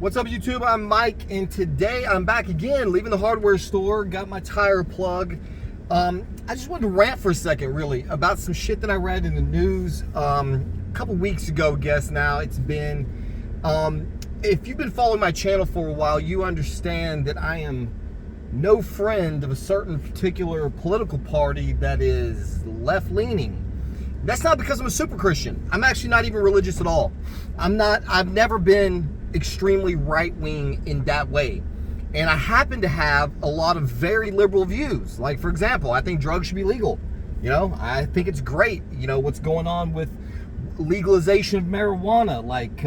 What's up, YouTube? I'm Mike, and today I'm back again, leaving the hardware store, got my tire plug. I just wanted to rant for a second, really, about some shit that I read in the news a couple weeks ago, guess now it's been. If you've been following my channel for a while, you understand that I am no friend of a certain particular political party that is left-leaning. That's not because I'm a super Christian. I'm actually not even religious at all. I've never been extremely right-wing in that way. And I happen to have a lot of very liberal views. Like, for example, I think drugs should be legal. You know, I think it's great, you know, what's going on with legalization of marijuana. Like,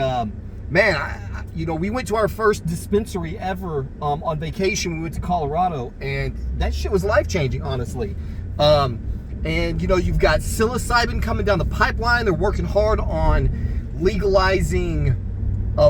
man, you know, we went to our first dispensary ever on vacation. We went to Colorado, and that shit was life-changing, honestly. And, you know, you've got psilocybin coming down the pipeline. They're working hard on legalizing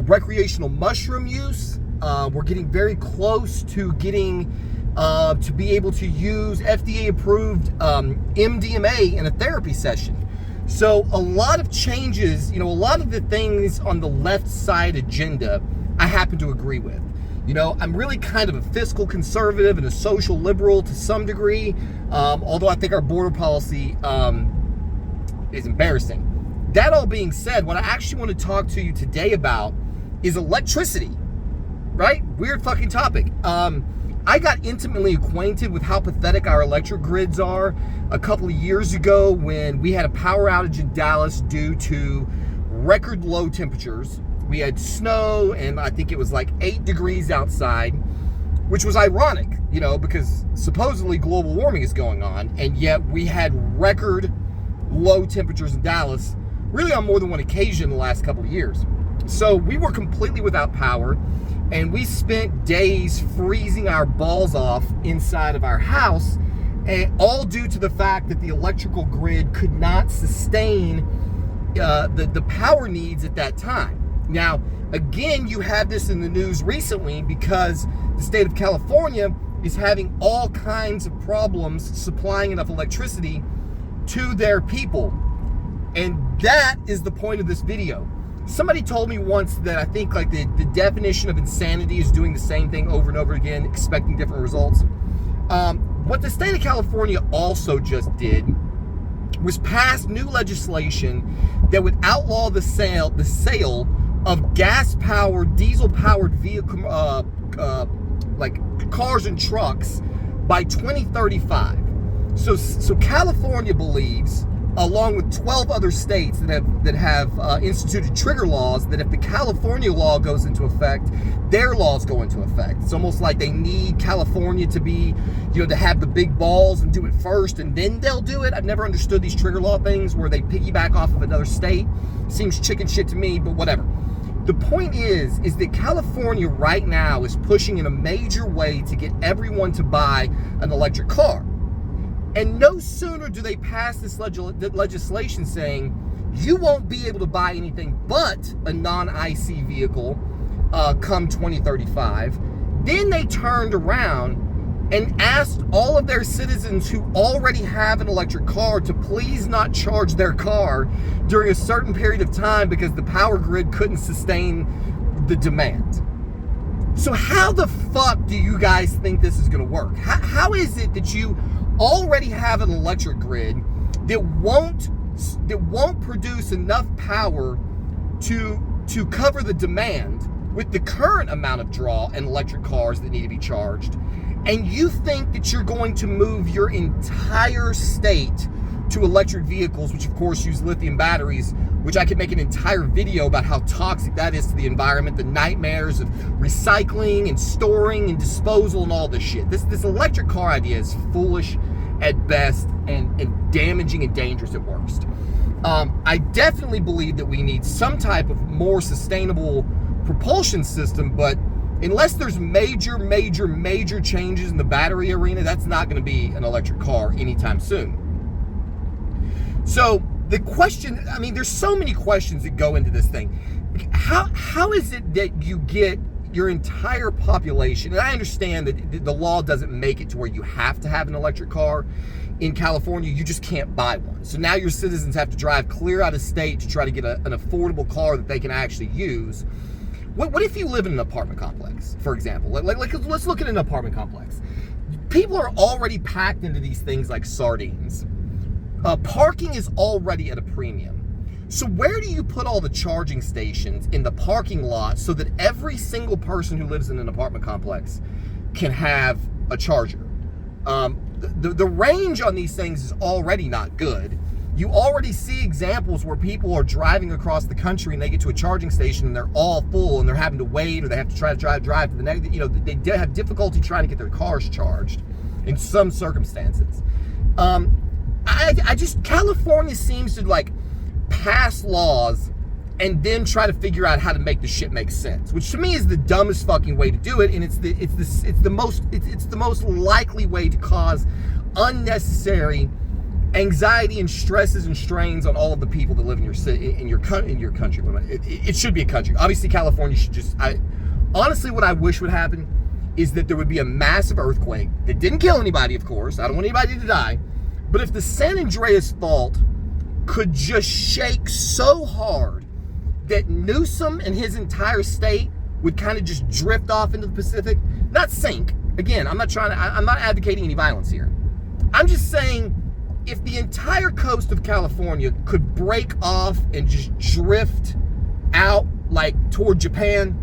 recreational mushroom use. We're getting very close to getting to be able to use FDA-approved MDMA in a therapy session. So a lot of changes, you know, a lot of the things on the left side agenda, I happen to agree with. You know, I'm really kind of a fiscal conservative and a social liberal to some degree, although I think our border policy is embarrassing. That all being said, what I actually want to talk to you today about is electricity, right? Weird fucking topic. I got intimately acquainted with how pathetic our electric grids are a couple of years ago when we had a power outage in Dallas due to record low temperatures. We had snow, and I think it was like 8 degrees outside, which was ironic, you know, because supposedly global warming is going on, and yet we had record low temperatures in Dallas, really on more than one occasion in the last couple of years. So we were completely without power, and we spent days freezing our balls off inside of our house, and all due to the fact that the electrical grid could not sustain the power needs at that time. Now, again, you had this in the news recently because the state of California is having all kinds of problems supplying enough electricity to their people. And that is the point of this video. Somebody told me once that I think like the definition of insanity is doing the same thing over and over again, expecting different results. What the state of California also just did was pass new legislation that would outlaw the sale of gas-powered, diesel-powered vehicle, like cars and trucks by 2035. So California believes, along with 12 other states that have instituted trigger laws, that if the California law goes into effect, their laws go into effect. It's almost like they need California to be, you know, to have the big balls and do it first, and then they'll do it. I've never understood these trigger law things where they piggyback off of another state. Seems chicken shit to me, but whatever. The point is that California right now is pushing in a major way to get everyone to buy an electric car. And no sooner do they pass this legislation saying you won't be able to buy anything but a non-IC vehicle come 2035, then they turned around and asked all of their citizens who already have an electric car to please not charge their car during a certain period of time because the power grid couldn't sustain the demand. So how the fuck do you guys think this is going to work? How is it that you already have an electric grid that won't produce enough power to cover the demand with the current amount of draw and electric cars that need to be charged, and you think that you're going to move your entire state to electric vehicles, which of course use lithium batteries, which I could make an entire video about how toxic that is to the environment, the nightmares of recycling and storing and disposal and all this shit. This electric car idea is foolish at best and damaging and dangerous at worst. I definitely believe that we need some type of more sustainable propulsion system, but unless there's major changes in the battery arena, that's not going to be an electric car anytime soon. So the question, I mean, there's so many questions that go into this thing. How is it that you get your entire population, and I understand that the law doesn't make it to where you have to have an electric car. In California, you just can't buy one. So now your citizens have to drive clear out of state to try to get an affordable car that they can actually use. What if you live in an apartment complex, for example? Let's look at an apartment complex. People are already packed into these things like sardines. Parking is already at a premium. So where do you put all the charging stations in the parking lot so that every single person who lives in an apartment complex can have a charger? The range on these things is already not good. You already see examples where people are driving across the country and they get to a charging station and they're all full and they're having to wait, or they have to try to drive to the next, they have difficulty trying to get their cars charged in some circumstances. California seems to like pass laws and then try to figure out how to make the shit make sense, which to me is the dumbest fucking way to do it, and it's the most likely way to cause unnecessary anxiety and stresses and strains on all of the people that live in your city, in your country. It should be a country. Obviously, California should just. Honestly, what I wish would happen is that there would be a massive earthquake that didn't kill anybody. Of course, I don't want anybody to die, but if the San Andreas Fault could just shake so hard that Newsom and his entire state would kind of just drift off into the Pacific, not sink. Again, I'm not advocating any violence here. I'm just saying, if the entire coast of California could break off and just drift out like toward Japan,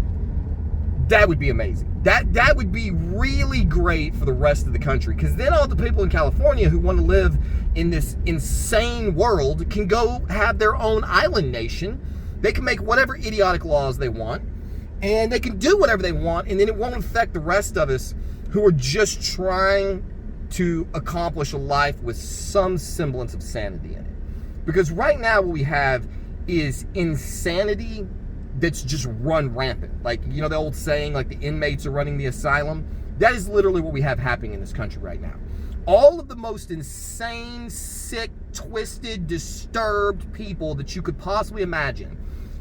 that would be amazing. That would be really great for the rest of the country, because then all the people in California who want to live in this insane world can go have their own island nation. They can make whatever idiotic laws they want, and they can do whatever they want, and then it won't affect the rest of us who are just trying to accomplish a life with some semblance of sanity in it. Because right now what we have is insanity that's just run rampant. Like, the old saying, like the inmates are running the asylum. That is literally what we have happening in this country right now. All of the most insane, sick, twisted, disturbed people that you could possibly imagine.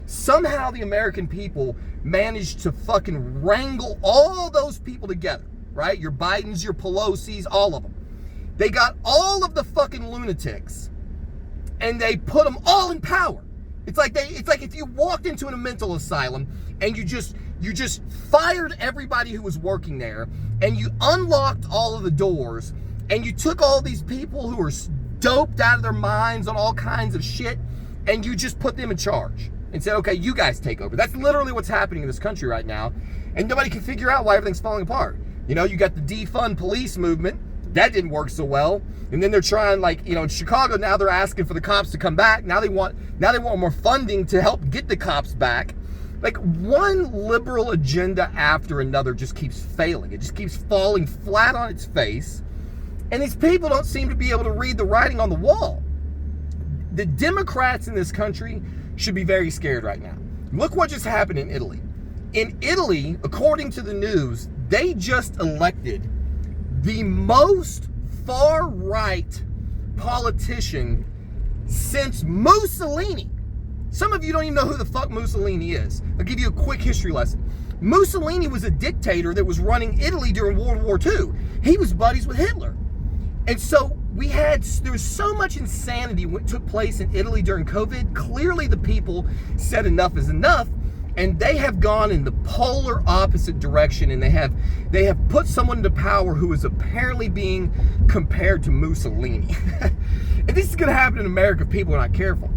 Somehow the American people managed to fucking wrangle all those people together. Right? Your Bidens, your Pelosi's, all of them. They got all of the fucking lunatics and they put them all in power. It's like if you walked into a mental asylum and you just fired everybody who was working there, and you unlocked all of the doors, and you took all these people who are doped out of their minds on all kinds of shit, and you just put them in charge and said, okay, you guys take over. That's literally what's happening in this country right now, and nobody can figure out why everything's falling apart. You got the defund police movement. That didn't work so well. And then they're trying, in Chicago now, they're asking for the cops to come back. Now they want more funding to help get the cops back. Like, one liberal agenda after another just keeps failing. It just keeps falling flat on its face. And these people don't seem to be able to read the writing on the wall. The Democrats in this country should be very scared right now. Look what just happened in Italy. In Italy, according to the news, they just elected the most far-right politician since Mussolini. Some of you don't even know who the fuck Mussolini is. I'll give you a quick history lesson. Mussolini was a dictator that was running Italy during World War II. He was buddies with Hitler. And so there was so much insanity what took place in Italy during COVID. Clearly the people said enough is enough. And they have gone in the polar opposite direction, and they have put someone into power who is apparently being compared to Mussolini. And this is going to happen in America if people are not careful.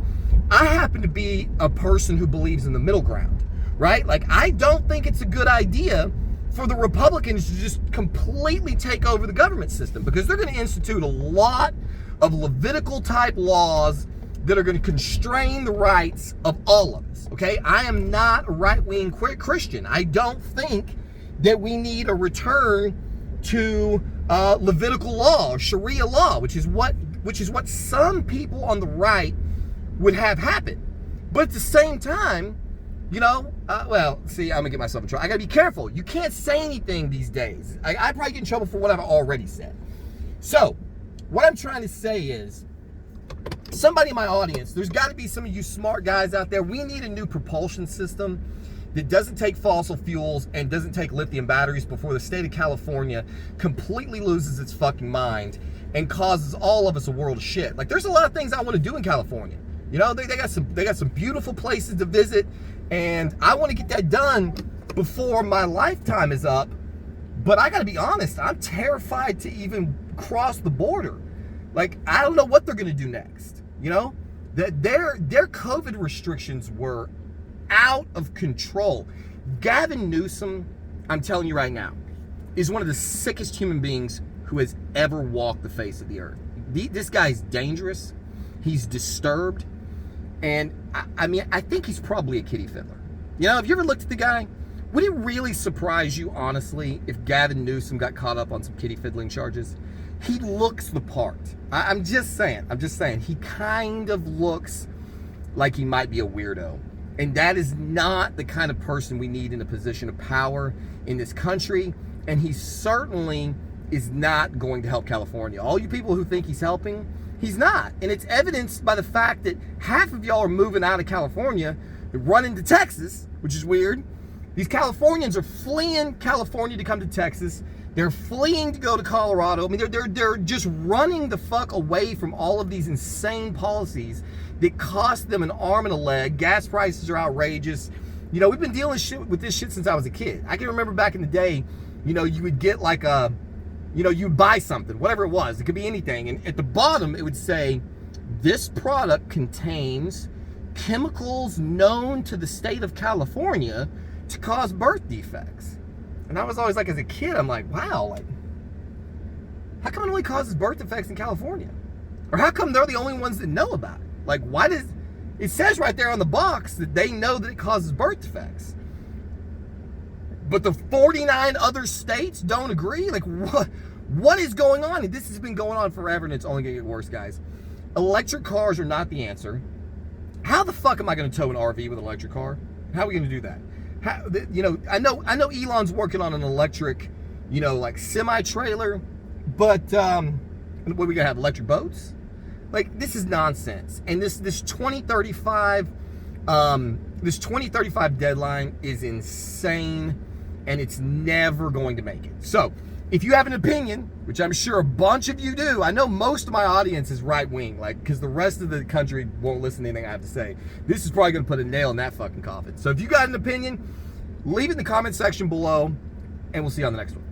I happen to be a person who believes in the middle ground, right? Like, I don't think it's a good idea for the Republicans to just completely take over the government system, because they're going to institute a lot of Levitical type laws that are going to constrain the rights of all of us, okay? I am not a right-wing Christian. I don't think that we need a return to Levitical law or Sharia law, which is what some people on the right would have happen. But at the same time, I'm gonna get myself in trouble. I gotta be careful. You can't say anything these days. I probably get in trouble for what I've already said. So, what I'm trying to say is, somebody in my audience, there's got to be some of you smart guys out there. We need a new propulsion system that doesn't take fossil fuels and doesn't take lithium batteries before the state of California completely loses its fucking mind and causes all of us a world of shit. Like, there's a lot of things I want to do in California. They got some beautiful places to visit, and I want to get that done before my lifetime is up. But I gotta be honest, I'm terrified to even cross the border. Like, I don't know what they're gonna do next. You know, their COVID restrictions were out of control. Gavin Newsom, I'm telling you right now, is one of the sickest human beings who has ever walked the face of the earth. This guy's dangerous. He's disturbed. And I mean, I think he's probably a kitty fiddler. You know, have you ever looked at the guy? Would it really surprise you, honestly, if Gavin Newsom got caught up on some kitty fiddling charges? He looks the part. I'm just saying. He kind of looks like he might be a weirdo. And that is not the kind of person we need in a position of power in this country. And he certainly is not going to help California. All you people who think he's helping, he's not. And it's evidenced by the fact that half of y'all are moving out of California and running to Texas, which is weird. These Californians are fleeing California to come to Texas. They're fleeing to go to Colorado. I mean, they're just running the fuck away from all of these insane policies that cost them an arm and a leg. Gas prices are outrageous. You know, we've been dealing with this shit since I was a kid. I can remember back in the day, you know, you would get like a, you know, you'd buy something, whatever it was. It could be anything. And at the bottom, it would say, this product contains chemicals known to the state of California to cause birth defects. And I was always like, as a kid, I'm like, wow, like, how come it only causes birth defects in California? Or how come they're the only ones that know about it? Like, why does, it says right there on the box that they know that it causes birth defects. But the 49 other states don't agree? Like, what is going on? And this has been going on forever, and it's only gonna get worse, guys. Electric cars are not the answer. How the fuck am I gonna tow an RV with an electric car? How are we gonna do that? How, you know, I know Elon's working on an electric, you know, like semi-trailer, but what, we gonna have electric boats? Like, this is nonsense. And this 2035 deadline is insane, and it's never going to make it. So if you have an opinion, which I'm sure a bunch of you do, I know most of my audience is right-wing, like, because the rest of the country won't listen to anything I have to say. This is probably going to put a nail in that fucking coffin. So if you got an opinion, leave it in the comment section below, and we'll see you on the next one.